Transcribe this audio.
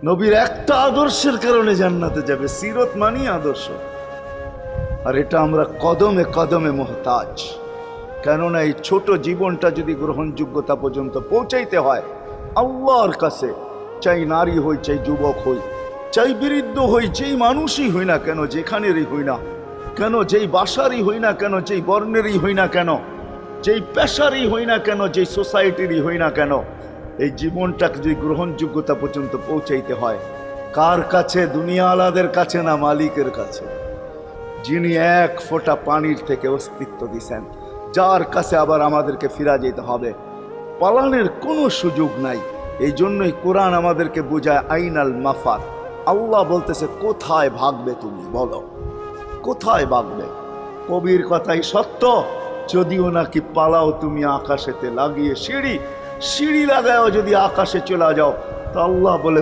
নবীর একটা আদর্শের কারণে জান্নাতে যাবে। সিরত মানি আদর্শ। আর এটা আমরা কদমে কদমে মুহতাজ। কেননা এই ছোট জীবনটা যদি গ্রহণযোগ্যতা পর্যন্ত পৌঁছাইতে হয় আল্লাহর কাছে, চাই নারী হই, চাই যুবক হই, চাই বৃদ্ধ হই, যেই মানুষই হই না কেন, যেখানেরই হই না কেন, যেই বাসারই হই না কেন, যেই বর্ণেরই হই না কেন, যেই পেশারই হই না কেন, যেই সোসাইটিরই হই না কেন, এই জীবনটাকে যদি গ্রহণযোগ্যতা পর্যন্ত পৌঁছাইতে হয় কার কাছে? দুনিয়া আলাদের কাছে না, মালিকের কাছে, যিনি এক ফোঁটা পানির থেকে অস্তিত্ব দিছেন, যার কাছে আবার আমাদেরকে ফিরা যেতে হবে। পালানের কোনো সুযোগ নাই। এই জন্যই কোরআন আমাদেরকে বোঝায় আইনাল মাফার। আল্লাহ বলতেছে কোথায় ভাগবে তুমি, বলো কোথায় ভাগবে? কবির কথাই সত্য, যদিও নাকি পালাও তুমি আকাশেতে লাগিয়ে সিঁড়ি, সিঁড়ি লাগাও যদি আকাশে চলে যাও, তো আল্লাহ বলে